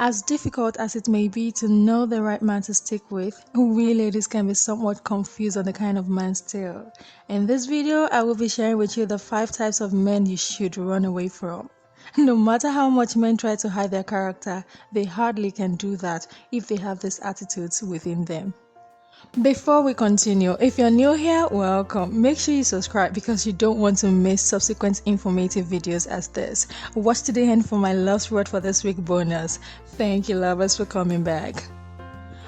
As difficult as it may be to know the right man to stick with, we ladies can be somewhat confused on the kind of man still. In this video, I will be sharing with you the 5 types of men you should run away from. No matter how much men try to hide their character, they hardly can do that if they have these attitudes within them. Before we continue, if you're new here, welcome. Make sure you subscribe because you don't want to miss subsequent informative videos as this. Watch to the end for my last word for this week bonus. Thank you, lovers, for coming back.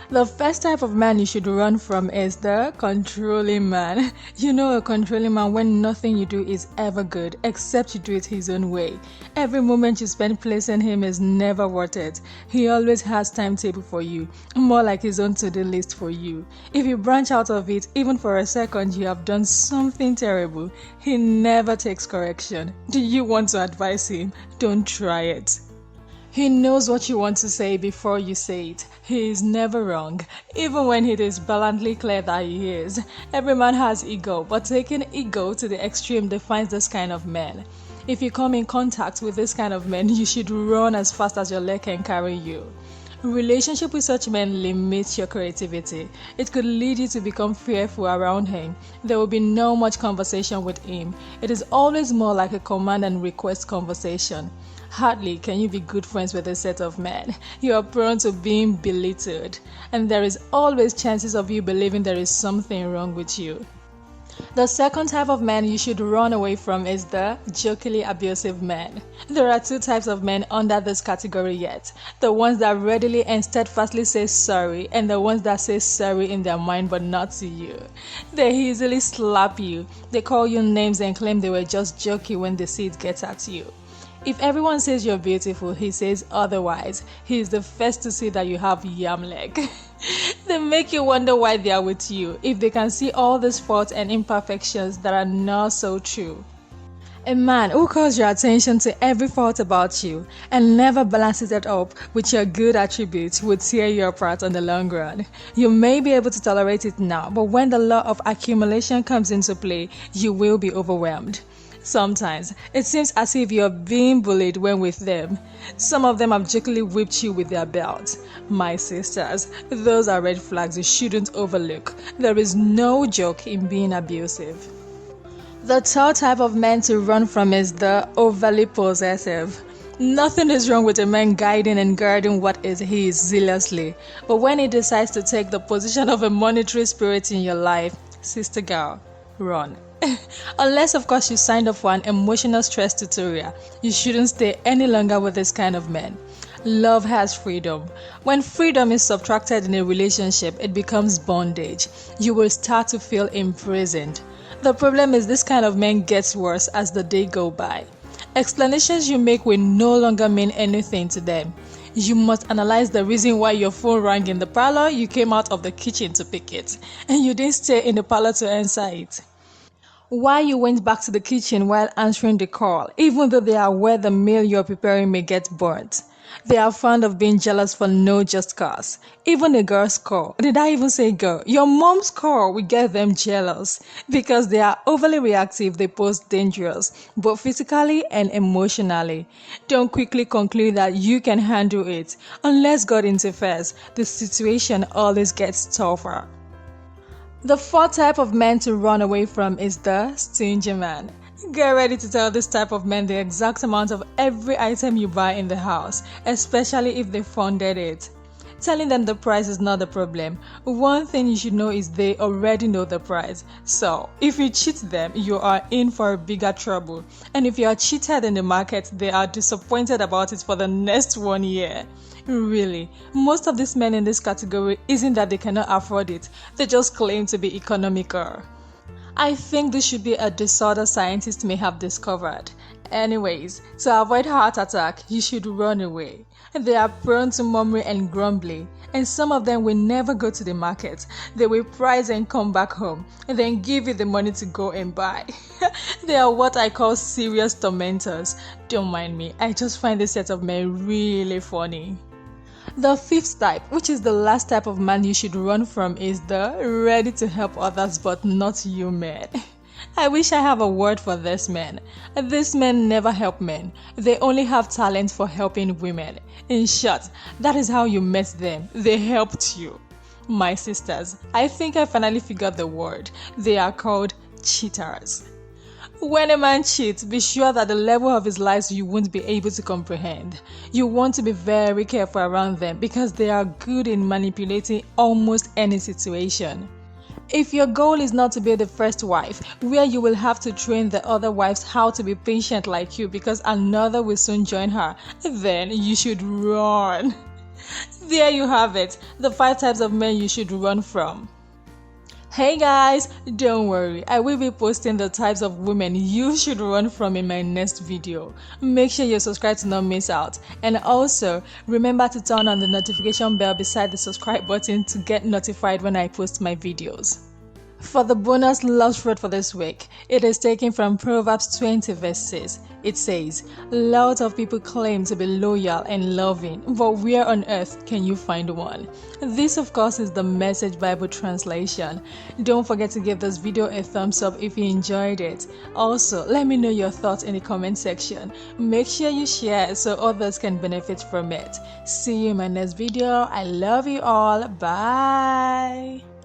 The first type of man you should run from is the controlling man. You know a controlling man when nothing you do is ever good except you do it his own way. Every moment you spend pleasing him is never worth it. He always has timetable for you, more like his own to-do list for you. If you branch out of it, even for a second, you have done something terrible. He never takes correction. Do you want to advise him? Don't try it. He knows what you want to say before you say it. He is never wrong, even when it is blatantly clear that he is. Every man has ego, but taking ego to the extreme defines this kind of man. If you come in contact with this kind of men, you should run as fast as your leg can carry you. Relationship with such men limits your creativity. It could lead you to become fearful around him. There will be no much conversation with him. It is always more like a command and request conversation. Hardly can you be good friends with a set of men. You are prone to being belittled, and there is always chances of you believing there is something wrong with you. The second type of man you should run away from is the jerkily abusive men. There are 2 types of men under this category yet. The ones that readily and steadfastly say sorry, and the ones that say sorry in their mind but not to you. They easily slap you. They call you names and claim they were just jerky when they see it get at you. If everyone says you're beautiful, he says otherwise. He is the first to say that you have yam leg. They make you wonder why they are with you, if they can see all these faults and imperfections that are not so true. A man who calls your attention to every fault about you and never balances it up with your good attributes would tear you apart on the long run. You may be able to tolerate it now, but when the law of accumulation comes into play, you will be overwhelmed. Sometimes, it seems as if you're being bullied when with them. Some of them have jerkily whipped you with their belts. My sisters, those are red flags you shouldn't overlook. There is no joke in being abusive. The third type of man to run from is the overly possessive. Nothing is wrong with a man guiding and guarding what is his zealously, but when he decides to take the position of a monetary spirit in your life, sister girl, run. Unless of course you signed up for an emotional stress tutorial, you shouldn't stay any longer with this kind of men. Love has freedom. When freedom is subtracted in a relationship, it becomes bondage. You will start to feel imprisoned. The problem is this kind of men gets worse as the day go by. Explanations you make will no longer mean anything to them. You must analyze the reason why your phone rang in the parlor, you came out of the kitchen to pick it, and you didn't stay in the parlor to answer it. Why you went back to the kitchen while answering the call, even though they are aware the meal you're preparing may get burnt. They are fond of being jealous for no just cause. Even a girl's call, did I even say girl? Your mom's call will get them jealous. Because they are overly reactive, they pose dangerous, both physically and emotionally. Don't quickly conclude that you can handle it. Unless God interferes, the situation always gets tougher. The fourth type of man to run away from is the stingy man. Get ready to tell this type of man the exact amount of every item you buy in the house, especially if they funded it. Telling them the price is not the problem. One thing you should know is they already know the price. So, if you cheat them, you are in for bigger trouble. And if you are cheated in the market, they are disappointed about it for the next 1 year. Really, most of these men in this category isn't that they cannot afford it, they just claim to be economical. I think this should be a disorder scientists may have discovered. Anyways, to avoid heart attack, you should run away. They are prone to murmuring and grumbling, and some of them will never go to the market. They will price and come back home, and then give you the money to go and buy. They are what I call serious tormentors. Don't mind me, I just find this set of men really funny. The fifth type, which is the last type of man you should run from, is the ready to help others but not you man. I wish I have a word for this men. These men never help men. They only have talent for helping women. In short, that is how you met them. They helped you. My sisters, I think I finally figured the word. They are called cheaters. When a man cheats, be sure that the level of his lies you won't be able to comprehend. You want to be very careful around them because they are good in manipulating almost any situation. If your goal is not to be the first wife, where you will have to train the other wives how to be patient like you because another will soon join her, then you should run. There you have it, the 5 types of men you should run from. Hey guys, don't worry, I will be posting the types of women you should run from in my next video. Make sure you're subscribed to not miss out. And also, remember to turn on the notification bell beside the subscribe button to get notified when I post my videos. For the bonus love word for this week, it is taken from Proverbs 20 verse 6. It says, "Lots of people claim to be loyal and loving, but where on earth can you find one?" This of course is the Message Bible translation. Don't forget to give this video a thumbs up if you enjoyed it. Also, let me know your thoughts in the comment section. Make sure you share so others can benefit from it. See you in my next video. I love you all. Bye.